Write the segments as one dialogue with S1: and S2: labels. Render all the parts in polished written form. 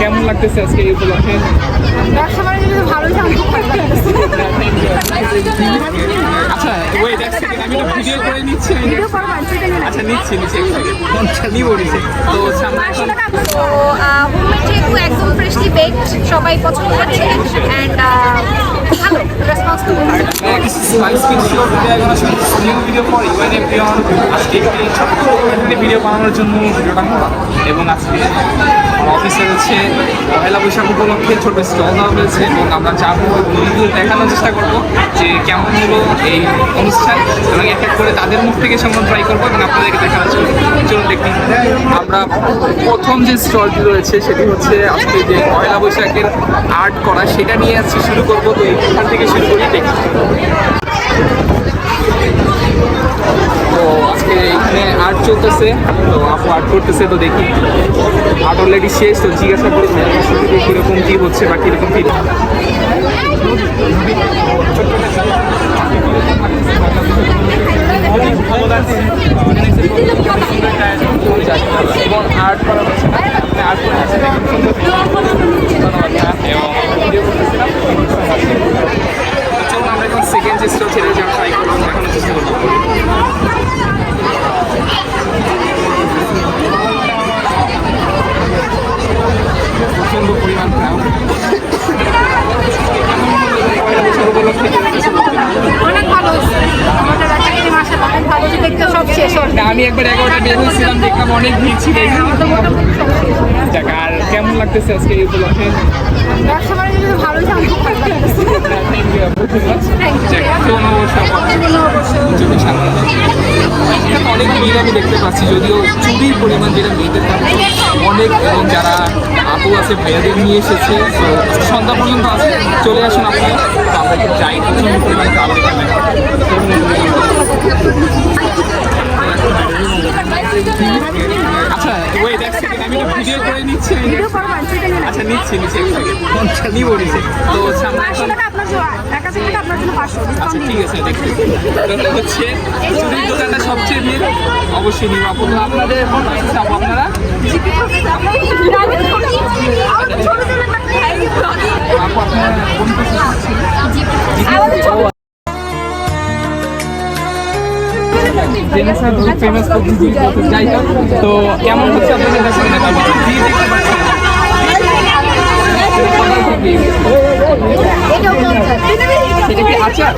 S1: কেমন লাগতেছে আজকে এই উপলক্ষে? আচ্ছা ওয়েট এক সেকেন্ড, আমি একটা ভিডিও করে নিচ্ছি। আচ্ছা নিচ্ছি তো
S2: হোমমেড যেহেতু একদম ফ্রেশলি বেকড, সবাই পছন্দ করছে অ্যান্ড ভালো রেসপন্স তো
S1: ভিডিও বানানোর জন্য ভিডিওটা করা। এবং আজকে অফিসে হচ্ছে পয়লা বৈশাখ উপলক্ষে ছোট স্টল দেওয়া হয়েছে এবং আমরা যাবো এবং দেখানোর চেষ্টা করবো যে কেমন হলো এই অনুষ্ঠান এবং এক এক করে তাদের মুখ থেকে সেমন ট্রাই করবো এবং আপনাদেরকে দেখানোর জন্য চলুন দেখি। আমরা প্রথম যে স্টলটি রয়েছে সেটি হচ্ছে আজকে যে পয়লা বৈশাখের আর্ট করা সেটা নিয়ে আজকে শুরু করবো। তো এইখান থেকে শুরু করি দেখি। তো আজকে এখানে আর্ট চলতেছে, তো আপু আর্ট করতেছে, তো দেখি আর্ট অলরেডি শেষ। তো জিজ্ঞাসা করি কীরকম কী হচ্ছে বা কীরকম ফিল। এবং আর্ট করা হচ্ছে না, আর্ট করা হচ্ছে চলুন আমরা এখন সেকেন্ড যে স্টল ছেড়ে যাওয়া ট্রাই করবো, দেখানোর চেষ্টা করবো। প্রচন্ড পরিমাণ
S2: অনেক ভালো হয়েছে। আমাদের রাজাকে মাশাআল্লাহ অনেক ভালো দেখতে সব শেষ হল।
S1: আমি একবার 11টা বের হয়েছিলাম, দেখলাম অনেক ভিড় ছিল। আর কেমন লাগতেছে আজকে এই উপলক্ষে? অনেক ভিড় আমি দেখতে পাচ্ছি, যদিও চুরির পরিমাণ যেটা মেয়েদের অনেক, এবং যারা আপু আছে ভাইয়াদের নিয়ে এসেছে। তো সন্ধ্যা পর্যন্ত আছে, চলে আসুন আপনারা। তো আমরা একটু যাই, প্রচন্ড পরিমাণ কালো এখানে। আচ্ছা ওয়েট এক সেকেন্ড, আমি একটা ভিডিও করে নিচ্ছি। আচ্ছা নিচ্ছি তো আচ্ছা ঠিক আছে দেখছি। হচ্ছে চুরির দোকানটা সবচেয়ে ভিড়, অবশ্যই নিব আপু। আপনাদের আপনারা আপু আপনারা কোন ফেমাস যাই হোক, তো কেমন হচ্ছে আপনাদের কাছে? সেটা কি আচার?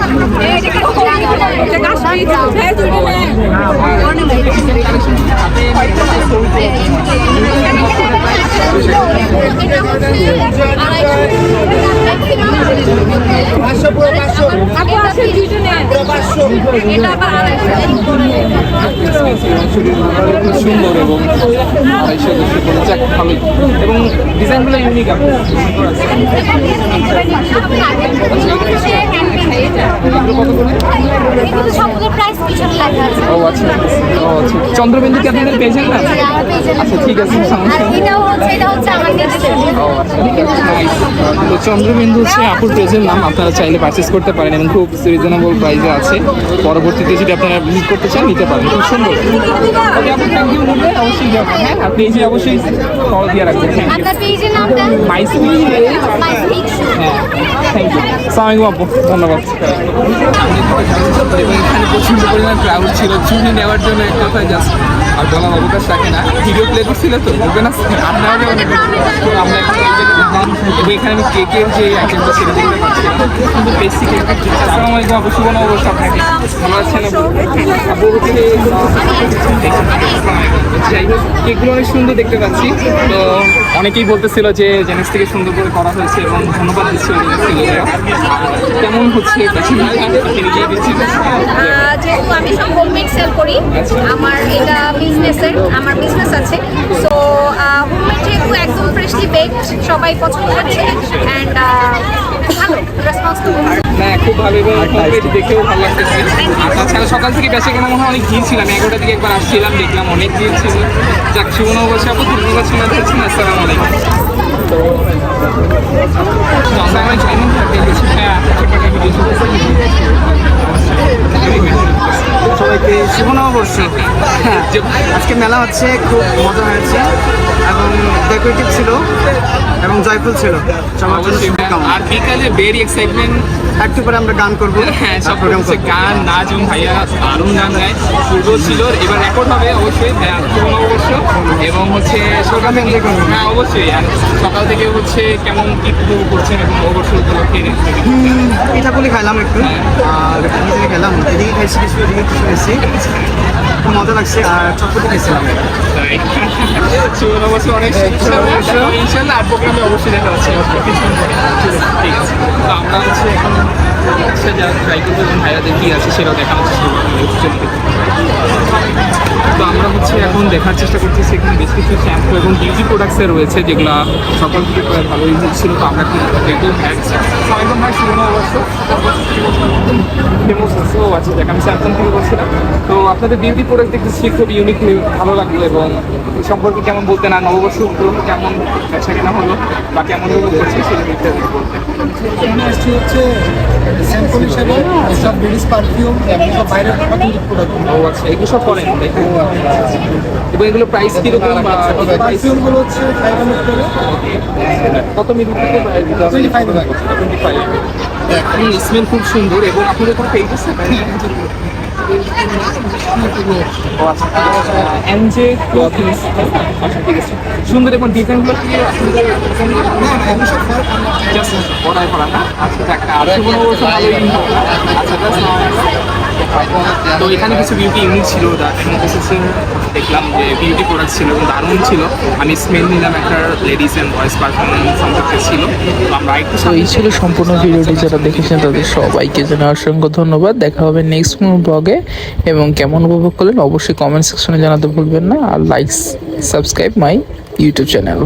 S1: সুন্দর এবং ভালোই, এবং ডিজাইনগুলো ইউনিক। ও আচ্ছা, চন্দ্রবিন্দু কি আপনাদের পেয়েছেন না? আচ্ছা ঠিক আছে, তো চন্দ্রবিন্দু হচ্ছে আপুর পেজের নাম, আপনারা চাইলে পারচেস করতে পারেন এবং খুব রিজনেবল প্রাইসে আছে। পরবর্তীতে যদি আপনারা ভিজিট করতে চান নিতে পারেন, খুব সুন্দর। ওকে আপনি থ্যাংক ইউ বলবেন, অবশ্যই যাবেন। হ্যাঁ আপনি পেজে অবশ্যই ফলো দিয়ে রাখবেন। My sweet. হ্যাঁ থ্যাংক ইউ, আসসালামাইকুম আপু, ধন্যবাদ। এবং এখানে প্রচুর পরিমাণ ক্রাউড ছিল, চুরি নেওয়ার জন্য এক কথায় জাস্ট আর বলার অবকাশ রাখে না। ভিডিও প্লে করছিল তো বলবে না, আপনারা আমরা এখন এই জায়গায় দেখলাম। এবং এখানে আমি কেকের যে আইটেমটা সেটা দেখতে পাচ্ছিলাম, কিন্তু বেশি কেক। আসসালামাইকুম আপু, শুভ নববর্ষ আপনাকে। ভালো আছেন আপু? আপু যাই হোক, কেকগুলো অনেক সুন্দর দেখতে পাচ্ছি। তো অনেকেই বলতেছিল যে জেনেস থেকে সুন্দর করে করা হয়েছে এবং ধন্যবাদ দিচ্ছিল জেনেস থেকে। কেমন হচ্ছে?
S2: যেহেতু আমি সব হোমমেড সেল করি, আমার এটা আমার বিজনেস আছে। সো হোমমেড যেহেতু একদম ফ্রেশলি বেকড, সবাই পছন্দ করছে অ্যান্ড ভালো রেসপন্স তো
S1: হ্যাঁ খুব ভালো, এবং দেখেও ভালো লাগতেছে। আর তাছাড়া সকাল থেকে বেশি কোনো মনে হয় অনেক ভিড় ছিল। আমি 11টার দিকে একবার আসছিলাম, দেখলাম অনেক ভিড় ছিল। যাক, শুভ নববর্ষ আপু, ধন্যবাদ শোনাতে হচ্ছে না। আসসালামু আলাইকুম। তো হ্যাঁ
S3: সবাইকে শুভ নববর্ষ। হ্যাঁ আজকে মেলা হচ্ছে, খুব মজা হয়েছে এবং ডেকোরেটিভ ছিল। জয়ফুল ছিল সবার জন্য
S1: অবশ্যই
S3: শুভকামনা।
S1: আর বিকালে ভেরি এক্সাইটমেন্ট।
S3: একটু পরে আমরা গান করবো।
S1: হ্যাঁ, সব
S3: প্রোগ্রাম
S1: হচ্ছে গান নাচ এবং ভাইয়া দারুণ গান গায়। পূর্ব ছিল, এবার রেকর্ড হবে অবশ্যই শুভ নববর্ষ এবং হচ্ছে সকাল থেকে হ্যাঁ অবশ্যই। আর সকাল থেকে হচ্ছে কেমন কি উপভোগ করছেন এবং নববর্ষ উপলক্ষে
S3: পিঠাপুলি খাইলাম একটু, আর এদিকে খেলাম, এদিকে খাইছি কিছু, এদিকে কিছু খাইছি, খুব মজা লাগছে। আর চটপটি খাইছিলাম।
S1: তাই। শুভ নববর্ষ অনেক শুভেচ্ছা। ইনশাল্লাহ আর প্রোগ্রামে অবশ্যই দেখা হচ্ছে কিছুক্ষণ পরে। ঠিক আছে, তো আমরা হচ্ছে এখন হচ্ছে যা ট্রাই করবো এবং ভাইয়াদের কি আছে সেটাও দেখানোর চেষ্টা করবো। তো আমরা হচ্ছে এখন দেখার চেষ্টা করতেছি এখানে বেশ কিছু শ্যাম্পু এবং বিউটি প্রোডাক্টসে রয়েছে যেগুলো সকাল থেকে প্রায় ভালোই ছিল। তো আমরা কি দেখবো একদম ভাই শুভ নববর্ষ ফেমাস আছে। ও আচ্ছা, দেখ আমি স্যামসাং থেকে বলছিলাম। তো আপনাদের বিউটি প্রোডাক্ট দেখতেছি খুব ইউনিক, ভালো লাগলো এবং এই সম্পর্কে কেমন বলতেন আর নববর্ষ উপলক্ষে কেমন ব্যবসা কেনা হলো বা কেমন করছে সেটা দেখতে বলতেন।
S4: এখানে আসছে হচ্ছে স্যাম্পল হিসাবে সব লেডিস পারফিউম এবং সব বাইরের প্রোডাক্ট।
S1: ও আচ্ছা, এগুলো সব করেন তাই তো? এবং এগুলো প্রাইস কিরকম বা প্রাইস
S4: পারফিউমগুলো হচ্ছে 500 করে,
S1: কত মিলি থেকে
S4: 25 টাকা।
S1: 25 স্মেল খুব সুন্দর। এবং আপনাদের কোনো পেজ আছে? ও আচ্ছা, এনজে ক্লথিংস। আচ্ছা ঠিক আছে, সুন্দর। এবং ডিজাইনগুলো কি আপনাদের জাস্ট অর্ডার করা না? আচ্ছা যাক, আর কোনো ভালোই আচ্ছা তো এখানে কিছু বিউটি ইউনিক ছিল দেখলাম যে বিউটি প্রোডাক্ট ছিল এবং দারুণ ছিল। আমি স্মেল নিলাম একটা লেডিস অ্যান্ড বয়েজ পারফিউম সম্পর্কে ছিল। তো আমরা একটু
S5: তো এই ছিল সম্পূর্ণ ভিডিওটি, যারা দেখেছেন তাদের সবাইকে জানাই অসংখ্য ধন্যবাদ। দেখা হবে নেক্সট কোনো ব্লগে, এবং কেমন উপভোগ করলেন অবশ্যই কমেন্ট সেকশনে জানাতে ভুলবেন না। আর like subscribe my YouTube channel.